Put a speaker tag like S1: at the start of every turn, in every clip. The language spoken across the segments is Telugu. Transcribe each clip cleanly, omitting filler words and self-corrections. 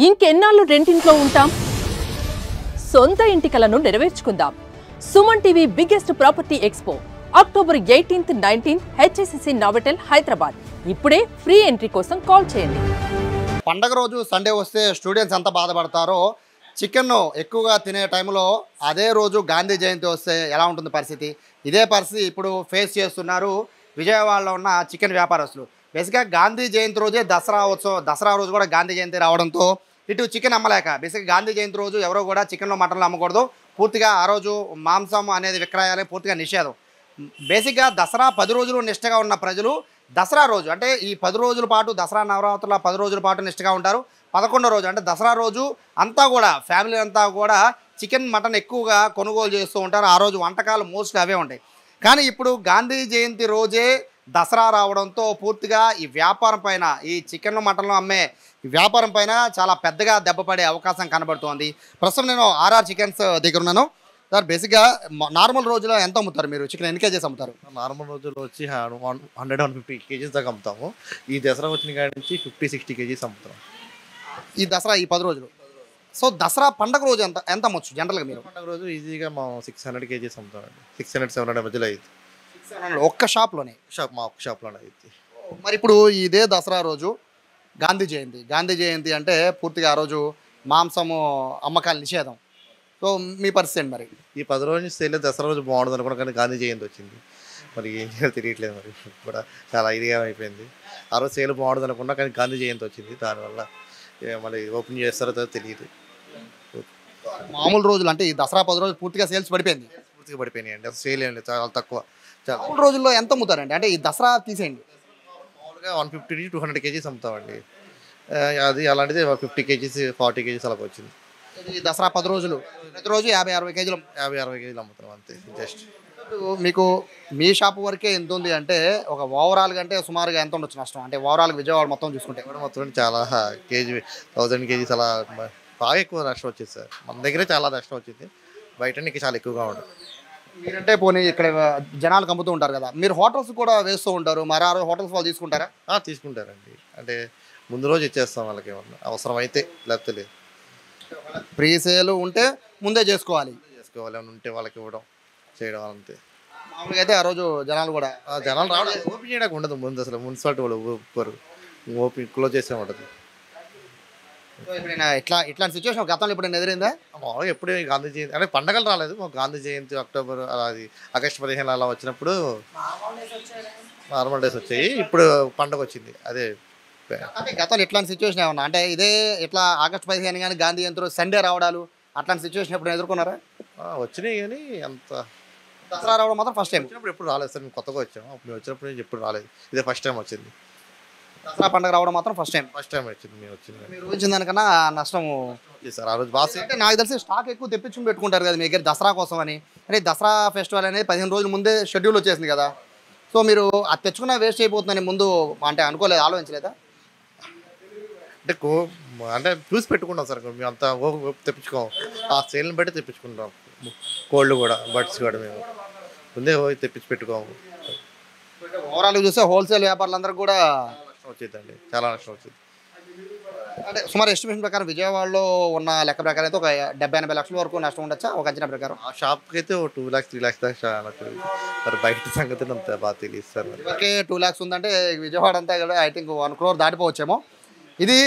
S1: ఇంకెన్నాళ్ళు రెంటింట్లో ఉంటాం? సొంత ఇంటి కలను నెరవేర్చుకుందాం. Suman TV biggest property expo October 18th, 19th HSCC Novotel Hyderabad. ఇప్పుడే ఫ్రీ ఎంట్రీ కోసం కాల్ చేయండి.
S2: పండగ రోజు సండే వస్తే స్టూడెంట్స్ ఎంత బాధపడతారో, చికెన్ ఎక్కువగా తినే టైంలో అదే రోజు గాంధీ జయంతి వస్తే ఎలా ఉంటుంది పరిస్థితి? ఇదే పరిస్థితి ఇప్పుడు ఫేస్ చేస్తున్నారు విజయవాడలో ఉన్న చికెన్ వ్యాపారస్తులు. బేసిక్గా గాంధీ జయంతి రోజే దసరా రోజు కూడా గాంధీ జయంతి రావడంతో ఇటు చికెన్ అమ్మలేక బేసిక్గా గాంధీ జయంతి రోజు ఎవరో కూడా చికెన్లో మటన్లు అమ్మకూడదు, పూర్తిగా ఆ రోజు మాంసం అనేది విక్రయాలే పూర్తిగా నిషేధం. బేసిక్గా దసరా 10 రోజులు నిష్టగా ఉన్న ప్రజలు దసరా రోజు అంటే ఈ 10 రోజుల పాటు దసరా నవరాత్రుల 10 రోజుల పాటు నిష్టగా ఉంటారు. 11వ రోజు అంటే దసరా రోజు అంతా కూడా ఫ్యామిలీ అంతా కూడా చికెన్ మటన్ ఎక్కువగా కొనుగోలు చేస్తూ ఉంటారు. ఆ రోజు వంటకాలు మోస్ట్లీ అవే ఉంటాయి. కానీ ఇప్పుడు గాంధీ జయంతి రోజే దసరా రావడంతో పూర్తిగా ఈ వ్యాపారం పైన, ఈ చికెన్ మటన్లు అమ్మే ఈ వ్యాపారం పైన చాలా పెద్దగా దెబ్బపడే అవకాశం కనబడుతోంది. ప్రస్తుతం నేను ఆర్ఆర్ చికెన్స్ దగ్గర ఉన్నాను. సార్, బేసిక్గా నార్మల్ రోజులో ఎంత అమ్ముతారు మీరు? చికెన్ ఎన్ని కేజీస్ అమ్ముతారు?
S3: నార్మల్ రోజుల్లో వచ్చి 100-150 కేజీస్ దాకా అమ్ముతాము. ఈ దసరా వచ్చిన కాడి నుంచి 50-60 కేజీస్ అమ్ముతాం.
S2: ఈ దసరా ఈ 10 రోజులు. సో దసరా పండగ రోజు ఎంత అమ్మొచ్చు జనరల్గా మీరు?
S3: పండుగ రోజు ఈజీగా మా 600 కేజీస్ అమ్ముతామండి. 600-700 మధ్యలో అయింది
S2: ఒక్క షాప్లోనే.
S3: మా ఒక్క షాప్లోనే అయింది.
S2: మరి ఇప్పుడు ఇదే దసరా రోజు గాంధీ జయంతి అంటే పూర్తిగా ఆ రోజు మాంసము అమ్మకాలు నిషేధం. సో మీ పరిస్థితి ఏంటి మరి?
S3: ఈ 10 రోజు నుంచి సేల్ దసరా రోజు బాగుంటుంది అనుకున్నా, కానీ గాంధీ జయంతి వచ్చింది. మరి ఏం చేయాలో తెలియట్లేదు. మరి కూడా చాలా ఇదిగా అయిపోయింది. ఆ రోజు సేల్ బాగుంటుంది అనుకున్నా, కానీ గాంధీ జయంతి వచ్చింది. దానివల్ల మళ్ళీ ఓపెన్ చేస్తారో తెలియదు.
S2: మామూలు రోజులు అంటే ఈ దసరా 10 రోజులు పూర్తిగా సేల్స్ పడిపోయింది.
S3: పూర్తిగా పడిపోయినాయి అండి. అసలు సేల్ ఏం లేదు, చాలా తక్కువ.
S2: మామూలు రోజుల్లో ఎంత అమ్ముతారండి? అంటే ఈ దసరా తీసేయండి,
S3: మామూలుగా 150-200 కేజీస్ అమ్ముతామండి. అది అలాంటిది 50 కేజీస్ 40 కేజీస్ అలాగ వచ్చింది.
S2: ఈ దసరా 10 రోజులు ప్రతిరోజు 50-60 కేజీలు
S3: 50-60 కేజీలు అమ్ముతాం అంతే. జస్ట్
S2: మీకు మీ షాప్ వరకే ఎంత ఉంది అంటే ఒక ఓవరాల్గా అంటే సుమారుగా ఎంత ఉండొచ్చు నష్టం? అంటే ఓవరాల్గా విజయవాడ మొత్తం చూసుకుంటే
S3: మొత్తం చాలా కేజీ 1000 కేజీస్ అలా బాగా ఎక్కువ నష్టం వచ్చింది సార్. మన దగ్గరే చాలా నష్టం వచ్చింది. బయట నీకు చాలా ఎక్కువగా ఉంటుంది.
S2: మీరంటే పోనీ ఇక్కడ జనాలు అమ్ముతూ ఉంటారు కదా, మీరు హోటల్స్ కూడా వేస్తూ ఉంటారు. మరి ఆ రోజు హోటల్స్ వాళ్ళు తీసుకుంటారా?
S3: తీసుకుంటారండి. అంటే ముందు రోజు ఇచ్చేస్తాం వాళ్ళకి, ఏమన్నా అవసరం అయితే, లేకపోతే లేదు.
S2: ప్రీ సేల్ ఉంటే ముందే చేసుకోవాలి
S3: ఏమైనా ఉంటే వాళ్ళకి ఇవ్వడం చేయడం అంతే.
S2: మామూలుగా అయితే ఆ రోజు జనాలు కూడా
S3: జనాలు రావడం ఓపెన్ చేయడానికి ఉండదు. ముందు అసలు మున్సిపాలిటీ వాళ్ళు ఒప్పుకోరు, ఓపెన్ క్లోజ్ చేసే ఉంటుంది.
S2: ఎప్పుడైనా ఇట్లాంటి సిచ్యువేషన్ గతంలో ఎప్పుడైనా ఎదురైందా?
S3: మామూలుగా ఎప్పుడే గాంధీ జయంతి అంటే పండగలు రాలేదు. మాకు గాంధీ జయంతి అక్టోబర్ అలా, అది ఆగస్టు 15 అలా వచ్చినప్పుడు నార్మల్ డేస్ వచ్చాయి. ఇప్పుడు పండగ వచ్చింది. అదే
S2: అంటే గతంలో ఇట్లాంటి సిచ్యువేషన్ ఏమన్నా అంటే ఇదే ఇట్లా ఆగస్టు 15 కానీ గాంధీ జయంతి రోజు సండే రావడాలు అట్లాంటి సిచ్యువేషన్ ఎప్పుడు ఎదుర్కొన్నారా?
S3: వచ్చినాయి, కానీ అంత
S2: దసరా రావడం మాత్రం ఫస్ట్ టైం.
S3: వచ్చినప్పుడు ఎప్పుడు రాలేదు సార్. మేము కొత్తగా వచ్చాము. మేము వచ్చినప్పుడు నుంచి ఎప్పుడు రాలేదు. ఇదే ఫస్ట్ టైం వచ్చింది.
S2: దసరా పండుగ రావడం మాత్రం ఫస్ట్ టైం
S3: వచ్చింది. మేము వచ్చింది.
S2: మీరు ఊహించిన దానికన్నా నష్టం
S3: సార్. ఆ రోజు బాగా
S2: అంటే నాకు తెలిసి స్టాక్ ఎక్కువ తెప్పించుకుని పెట్టుకుంటారు కదా మీ దగ్గర దసరా కోసం అని. అంటే దసరా ఫెస్టివల్ అనేది 15 రోజుల ముందే షెడ్యూల్ వచ్చేసింది కదా. సో మీరు అది తెచ్చుకున్నా వేస్ట్ అయిపోతుందని ముందు అంటే అనుకోలేదు, ఆలోచించలేదా?
S3: అంటే చూసి పెట్టుకుంటాం సార్. మేము అంతా తెప్పించుకోము. ఆ సేల్ని బట్టి తెప్పించుకుంటాం. కోల్డ్ కూడా, బడ్స్ కూడా మేము ముందే తెప్పించి పెట్టుకోము.
S2: ఓవరాల్గా చూస్తే హోల్సేల్ వ్యాపారులందరికీ కూడా
S3: నష్టం వచ్చిందండి, చాలా నష్టం వచ్చింది.
S2: అంటే సుమారు ఎస్టిమేషన్ ప్రకారం విజయవాడలో ఉన్న లెక్క ప్రకారం అయితే ఒక 70-80 లక్షల వరకు నష్టం ఉండొచ్చా ఒక అంచనా ప్రకారం?
S3: ఆ షాప్కి అయితే 2 lakhs 3 lakhs దాకా మరి బయట సంగతి అంత బాగా తెలియదు సార్.
S2: ఇవరకే 2 lakhs ఉందంటే విజయవాడ అంతా కూడా ఐ థింక్ 1 crore దాటిపోవచ్చేమో. ఇది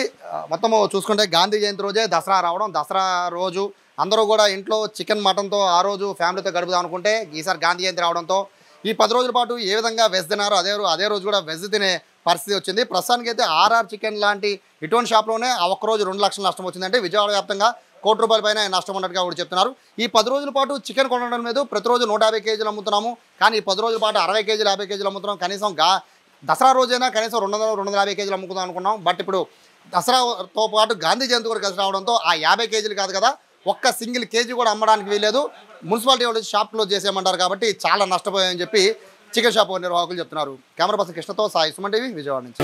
S2: మొత్తము చూసుకుంటే గాంధీ జయంతి రోజే దసరా రావడం, దసరా రోజు అందరూ కూడా ఇంట్లో చికెన్ మటన్తో ఆ రోజు ఫ్యామిలీతో గడుపుదాం అనుకుంటే ఈసారి గాంధీ జయంతి రావడంతో ఈ 10 రోజుల పాటు ఏ విధంగా వెజ్ తినారో అదే రోజు కూడా వెజ్ తినే పరిస్థితి వచ్చింది. ప్రస్తుతానికి అయితే ఆర్ఆర్ చికెన్ లాంటి ఇటువంటి షాప్లోనే ఆ ఒక్కరోజు 2 లక్షల నష్టం వచ్చిందంటే విజయవాడ వ్యాప్తంగా ₹1 పైన నష్టం ఉన్నట్టుగా కూడా చెప్తున్నారు. ఈ 10 రోజుల పాటు చికెన్ కొనడం మీద ప్రతిరోజు 150 కేజీలు అమ్ముతున్నాము, కానీ ఈ 10 రోజుల పాటు 60 కేజీలు 50 కేజీలు అమ్ముతున్నాం. కనీసం దసరా రోజైనా కనీసం 200-250 కేజీలు అమ్ముకుందాం అనుకున్నాం. బట్ ఇప్పుడు దసరాతో పాటు గాంధీ జయంతి కూడా కలిసి రావడంతో ఆ 50 కేజీలు కాదు కదా, ఒక్క సింగిల్ కేజీ కూడా అమ్మడానికి వీలేదు. మున్సిపాలిటీ వాళ్ళు షాప్ క్లోజ్ చేసేయమంటారు కాబట్టి చాలా నష్టపోయాయని చెప్పి చికెన్ షాప్ నిర్వాహకులు చెప్తున్నారు. కెమెరా పర్సన్ కృష్ణతో సాయి, సుమన్ టీవీ, విజయవాడ నుంచి.